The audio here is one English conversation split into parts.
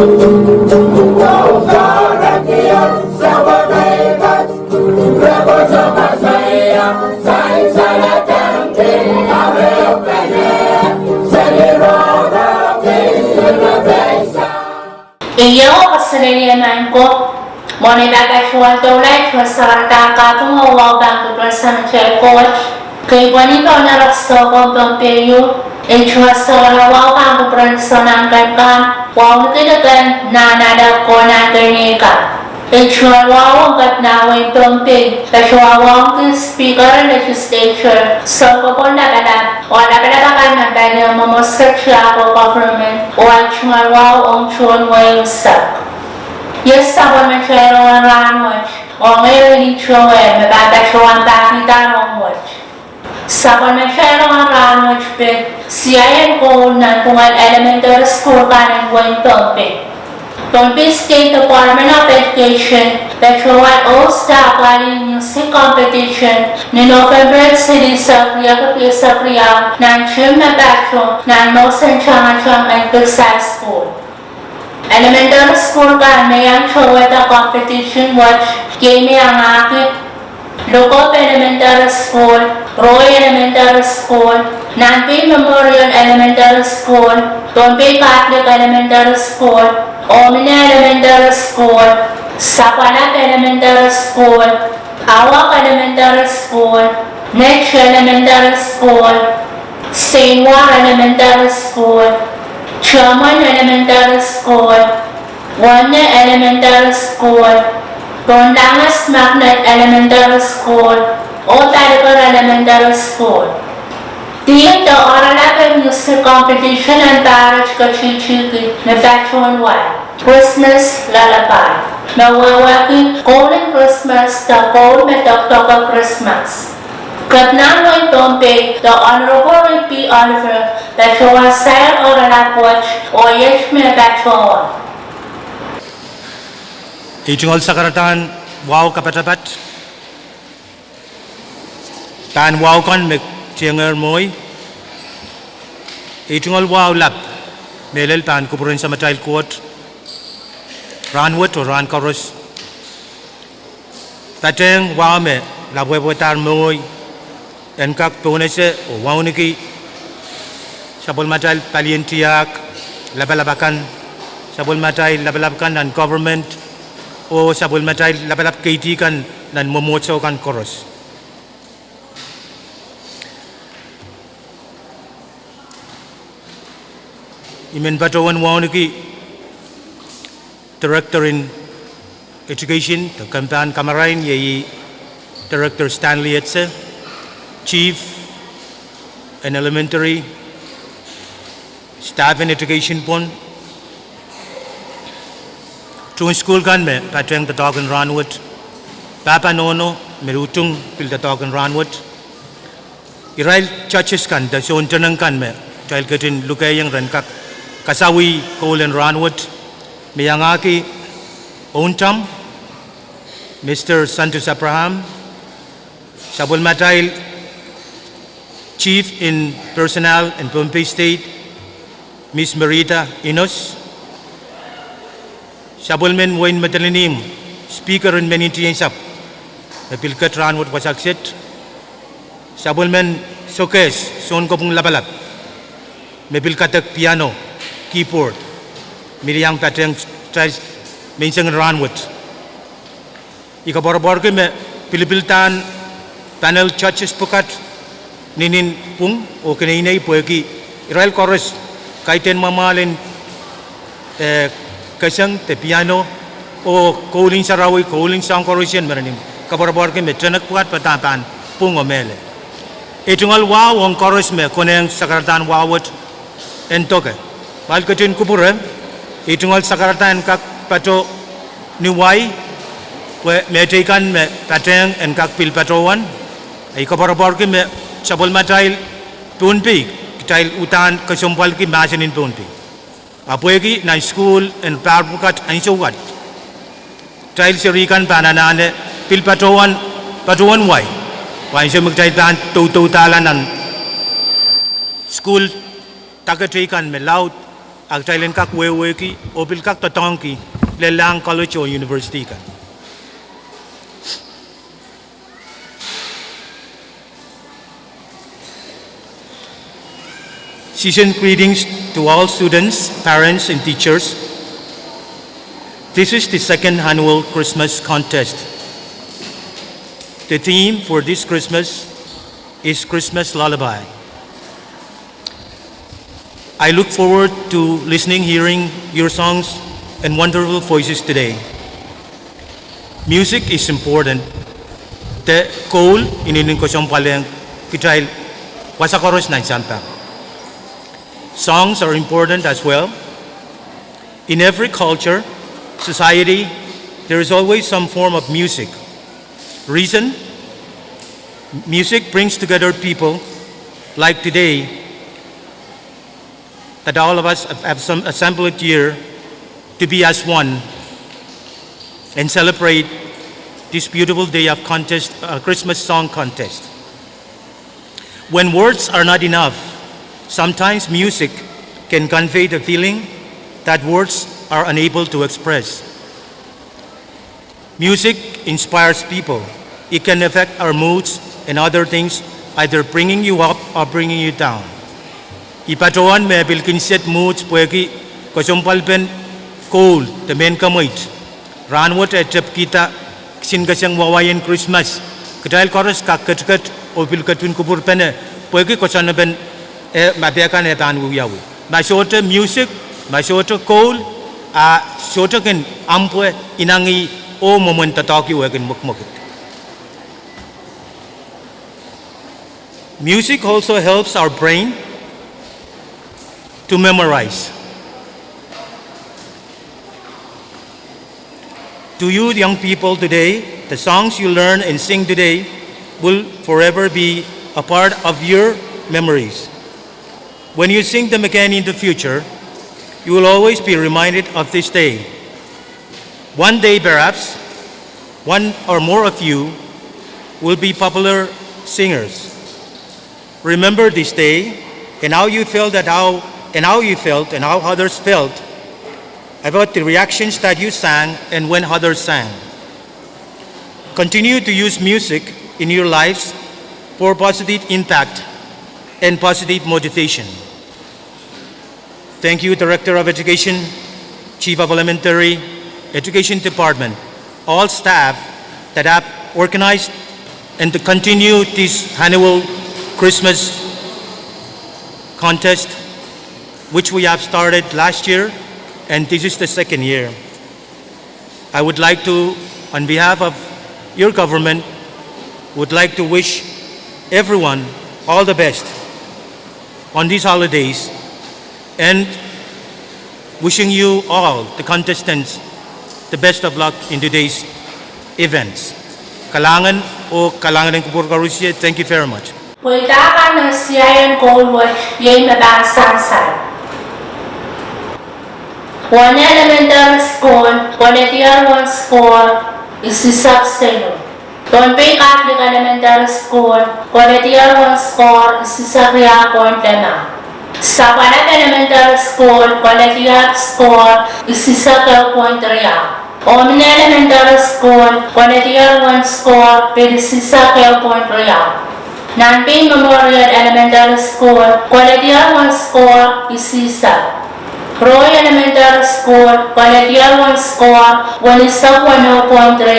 Iyo kasaliman ko, monedagasual tulad sa kakatong awawang kuprasan sa coach, kay wanito na rakso ko pampeyo, sa awawang kuprasan ng kakam, wawang kinagan na nadap ko na ganika. Wawang katnaway pampe, wawang speaker legislature, so kapon na kadap, wala palabakan ng kanyang mamasakya ako government, wawang chuan way sak. Yes, sabon masyero ang Rahnwet, o ngayon ito mababasyawan bakita Rahnwet. Sabon masyero ang Rahnwet, Siai and Koul ng Pwungen Elementary School ka ng Pwungen. Pwungen State Department of Education, Petroan All-Star Body Music Competition ni November City sa Priya ng Jim Mabacho ng Nosan Chamacham and Bisay School. Elementary School ka mayang choweta competition watch game ang akit Local Elementary School, Roy Elementary School, Nampi Memorial Elementary School, Tompe Catholic Elementary School, Omina Elementary School, Sapalat Elementary School, Awak Elementary School, Next Elementary School, Sainwa Elementary School, Chairman Elementary School, Wanya Elementary School, Rondangas Magnet Elementary School, Otaligar Elementary School. Dito oralapay music competition ang taraj kachichiki na Batchon Y. Christmas Lullaby. Nawawaki Koul Christmas the Koul Metoktoka Christmas. Katnanoy Tompe, the Honorable P. Oliver, that you are sale or an watch or yes me that one. Ichungol sakaratan wow kapatapat. Tan wow kon me chianger moy. Ichungol wow lap. Melel tan kupurin sa matail quote. Rahnwet or ran chorus. Tateng wow me labwebuetar moy. Enkak Pwungen o wauniki sabol matal palientiak labalabakan sabol matal labalabakan nan government o sabol matal labalab kaitikan nan momotso kan koros. Imen Pwungen wauniki Director in Education the Kampan Kamarain yei Director Stanley Etse Chief and Elementary Staff and Education pon Tuan school kan me pateng tatokan Rahnwet Papa Nono merutung pil tatokan Rahnwet Irail churches kan da son tenang kan me trail ketin lukayang renkak kasawi Koul and Rahnwet meyangaki ontam Mr. Santos Abraham Sabul Matail Chief in Personnel in Pohnpei State, Miss Marita Inos, Sabulmen Wayne Madalinim, Speaker in Menitiansap, Napilkat Rahnwet Wasaksit, Sabulmen Sokes, Son Kopung Labalap, Mepilkatak Piano, Keyboard, Miriam Pateng Minsang Rahnwet. Ikaborborke me Pilipiltan Panel Churches Pukat, Ninin pung o kinainay pueki Israel chorus kaiten mamalin kasang te piano o Koulin sarawi Koulin sang chorusian meranim kabarbar ke metranak puat patapan pung o mele itungal wow ang chorus me koneng sakaratan wawat entoke bal katin kupure itungal sakaratan kak pato niwai meteikan me pateng en kak pil patowan ay kabarbar ke me sabol matail Pwungen tail utan kasumpal ki masin in Pwungen apoegi na school and parbukat ansugat tail sirikan pananane pil patuan wai wan semuk tail tan talan school takatikan me laut ag Thailand kak wewe ki opil kak tatong ki le lang college o university ka. Seasoned greetings to all students, parents, and teachers. This is the second annual Christmas contest. The theme for this Christmas is Christmas Lullaby. I look forward to listening, hearing your songs and wonderful voices today. Music is important. The Koul inin ko siyang paleng kitay wasakoros na santa. Songs are important as well. In every culture, society, there is always some form of music. Reason? Music brings together people like today that all of us have assembled here to be as one and celebrate this beautiful day of Christmas song contest. When words are not enough, sometimes music can convey the feeling that words are unable to express. Music inspires people. It can affect our moods and other things, either bringing you up or bringing you down. Ipatuan me bilkinset moods puegi kosumpalpen Koul the main kamoit. Rahnwet etep kita singasyang wawayan Christmas. Kedal koros kaketket opil katun kubur pene puegi kosanaben mabiakan etan wuyawi. Masote music, masote Koul, sote ken ampue inangi o moment tataki wegen mukmukit. Music also helps our brain to memorize. To you young people today, the songs you learn and sing today will forever be a part of your memories. When you sing them again in the future, you will always be reminded of this day. One day perhaps, one or more of you will be popular singers. Remember this day and how you felt and how others felt about the reactions that you sang and when others sang. Continue to use music in your lives for positive impact and positive motivation. Thank you, Director of Education, Chief of Elementary Education Department, all staff that have organized and to continue this annual Christmas contest, which we have started last year, and this is the second year. I would like to, on behalf of your government, would like to wish everyone all the best on these holidays and wishing you all, the contestants, the best of luck in today's events. Kalangan o kalangan ng Kupur Karusya, thank you very much. Puitakan ng Siai and Koul yung mabasang sa. One elementary school, tier 1 school, isisak selo. Tonpei Catholic Elementary School, tier 1 school, isisak Riakon tema. Sapalat Elementary School, tier school, isisak Point Riak. Omni Elementary School, tier 1 school, isisak Point Riak. Nanping Memorial Elementary School, tier 1 school, isisak. Roy Elementary School, tier 1 school, wanisak 1.3.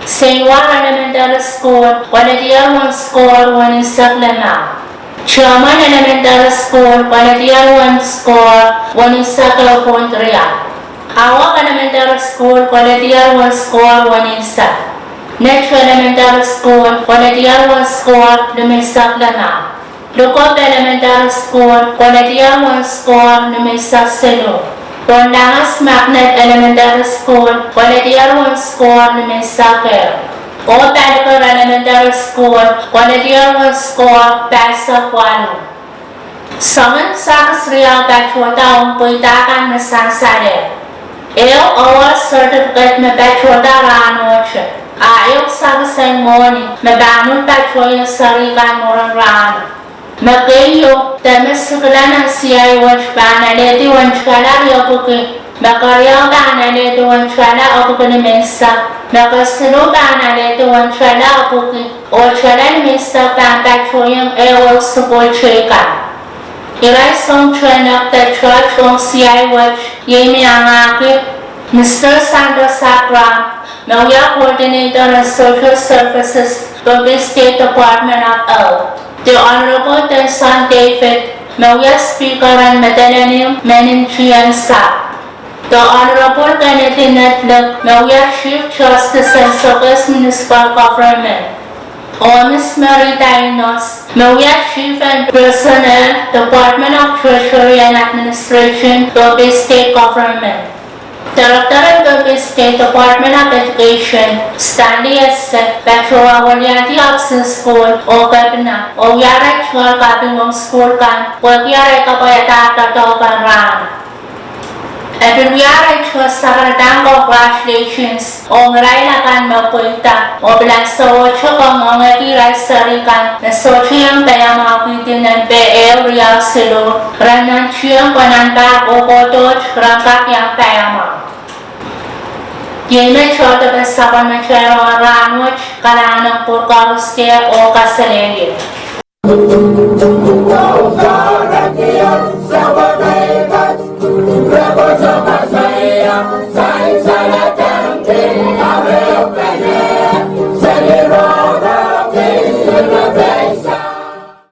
St. Juan Elementary School, tier 1 school, wanisak 5. Sherman Elementary School, tier 1 school, wanisak 2.3. Awak Elementary School, tier 1 school, wanisak. Next Elementary School, tier 1 school, lumisak 5. Lukop Elementary School, tier 1 school, lumisak 0. Rondangas Magnet Elementary School, tier 1 school, lumisak 0. Pwungen Elementary School, tier 1 school, pasak 8. Sangan sakas Riau Bachota puitakan nasansare. Award certificate me Bachota Rahnwet. Ayok sakas morning, me banun Bachoya sarikan moran Rana. Magayo, Tamasakalana Siai was Banaleti one Chala Yopuki, Macaria Banaleti one Chala Opukuni Mesa, Macasino Banaleti one Chala Opuki, or Chala Mesa Bantachoyam Air Support Cheka. Irai song train up the church on Siai watch, Yemi Angaki, Mr. Sandra Sakram, Maya Coordinator of Social Services, Gobi State Department of Health. The Honorable Tenson David, Maya Speaker and Medellin Meninchian Sa. The Honorable Kennedy Netluk, Maya Chief Justice and Service Municipal Government. Or Miss Mary Dinos, Maya Chief and Personnel, Department of Treasury and Administration, Gobi State Government. Director of the State Department of Education, Stanley S. Petroa Walianti Option School, O Gabina, O Yara Chua Gabingong School Kan, Work Yara Kabayata Tatoban Ran. Every Yara Chua Sakaratang congratulations, O Raila Kan Mapuita, O Blanso Chokong on Edi Sarikan, the Sochiam Bayama Within and Bay Area Silo, Ranan Chiam Pananta, O Bodo, Rangak Yang Bayama. Yeme chota the Sabana Chero Rahnwet, Kalana Purkaruste or Castellania.